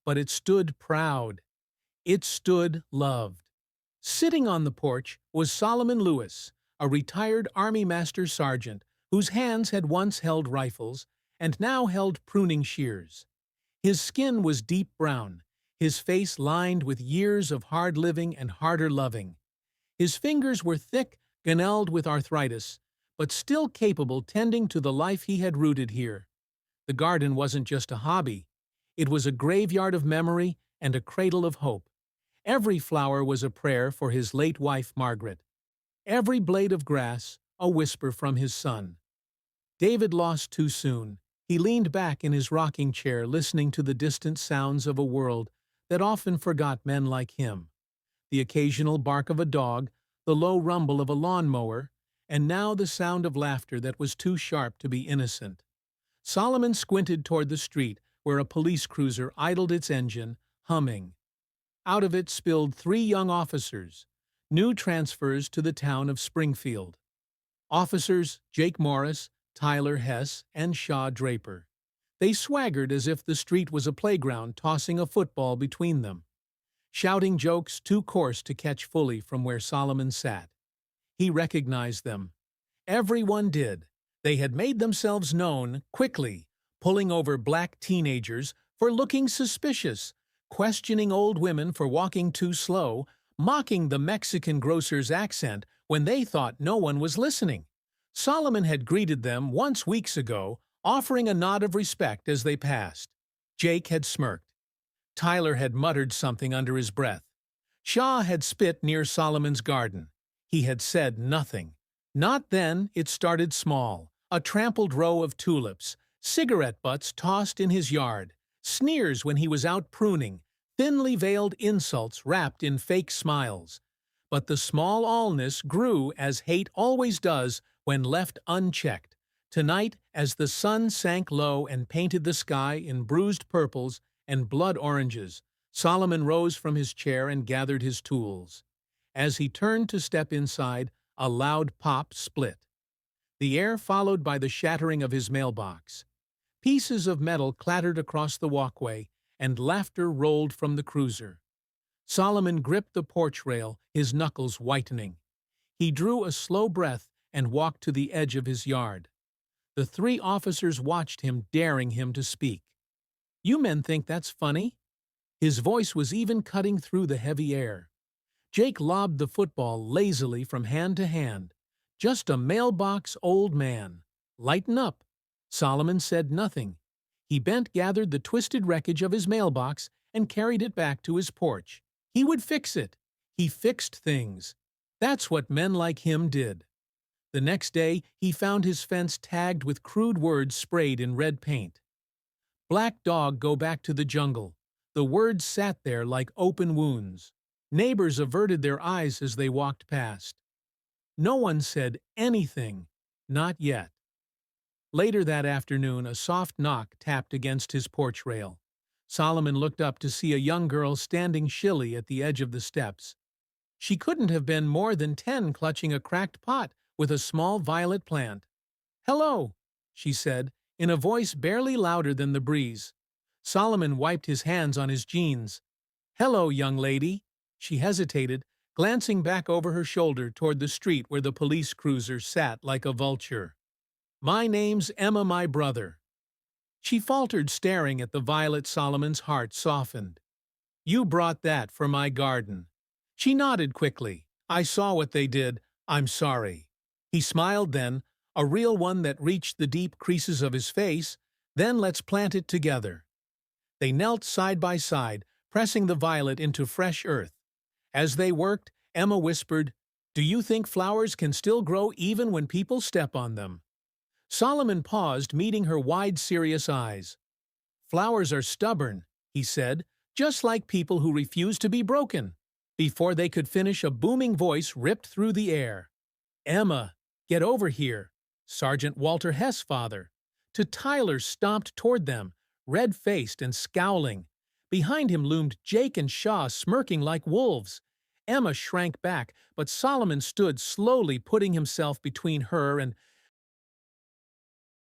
but it stood proud. It stood loved. Sitting on the porch was Solomon Lewis, a retired Army Master Sergeant whose hands had once held rifles and now held pruning shears. His skin was deep brown, his face lined with years of hard living and harder loving. His fingers were thick, gnarled with arthritis, but still capable tending to the life he had rooted here. The garden wasn't just a hobby. It was a graveyard of memory and a cradle of hope. Every flower was a prayer for his late wife, Margaret. Every blade of grass, a whisper from his son. David lost too soon. He leaned back in his rocking chair listening to the distant sounds of a world that often forgot men like him. The occasional bark of a dog, the low rumble of a lawnmower, and now the sound of laughter that was too sharp to be innocent. Solomon squinted toward the street where a police cruiser idled its engine, humming. Out of it spilled 3 young officers, new transfers to the town of Springfield. Officers Jake Morris, Tyler Hess, and Shaw Draper. They swaggered as if the street was a playground, tossing a football between them, shouting jokes too coarse to catch fully from where Solomon sat. He recognized them. Everyone did. They had made themselves known quickly, pulling over black teenagers for looking suspicious, questioning old women for walking too slow, mocking the Mexican grocer's accent when they thought no one was listening. Solomon had greeted them once weeks ago, offering a nod of respect as they passed. Jake had smirked. Tyler had muttered something under his breath. Shaw had spit near Solomon's garden. He had said nothing. Not then. It started small. A trampled row of tulips, cigarette butts tossed in his yard, sneers when he was out pruning, thinly veiled insults wrapped in fake smiles. But the small allness grew as hate always does when left unchecked. Tonight, as the sun sank low and painted the sky in bruised purples and blood oranges, Solomon rose from his chair and gathered his tools. As he turned to step inside, a loud pop split. The air followed by the shattering of his mailbox. Pieces of metal clattered across the walkway, and laughter rolled from the cruiser. Solomon gripped the porch rail, his knuckles whitening. He drew a slow breath and walked to the edge of his yard. The 3 officers watched him, daring him to speak. "You men think that's funny?" His voice was even cutting through the heavy air. Jake lobbed the football lazily from hand to hand. "Just a mailbox old man. Lighten up." Solomon said nothing. He gathered the twisted wreckage of his mailbox and carried it back to his porch. He would fix it. He fixed things. That's what men like him did. The next day, he found his fence tagged with crude words sprayed in red paint. "Black dog, go back to the jungle." The words sat there like open wounds. Neighbors averted their eyes as they walked past. No one said anything, not yet. Later that afternoon, a soft knock tapped against his porch rail. Solomon looked up to see a young girl standing shilly at the edge of the steps. She couldn't have been more than 10, clutching a cracked pot with a small violet plant. "Hello," she said, in a voice barely louder than the breeze. Solomon wiped his hands on his jeans. "Hello, young lady." She hesitated, glancing back over her shoulder toward the street where the police cruiser sat like a vulture. "My name's Emma, my brother." She faltered, staring at the violet. Solomon's heart softened. "You brought that for my garden." She nodded quickly. "I saw what they did. I'm sorry." He smiled then, a real one that reached the deep creases of his face. "Then let's plant it together." They knelt side by side, pressing the violet into fresh earth. As they worked, Emma whispered, "Do you think flowers can still grow even when people step on them?" Solomon paused, meeting her wide, serious eyes. "Flowers are stubborn," he said, "just like people who refuse to be broken." Before they could finish, a booming voice ripped through the air. "Emma, get over here." Sergeant Walter Hess' father. To Tyler stomped toward them, red-faced and scowling. Behind him loomed Jake and Shaw, smirking like wolves. Emma shrank back, but Solomon stood slowly, putting himself between her and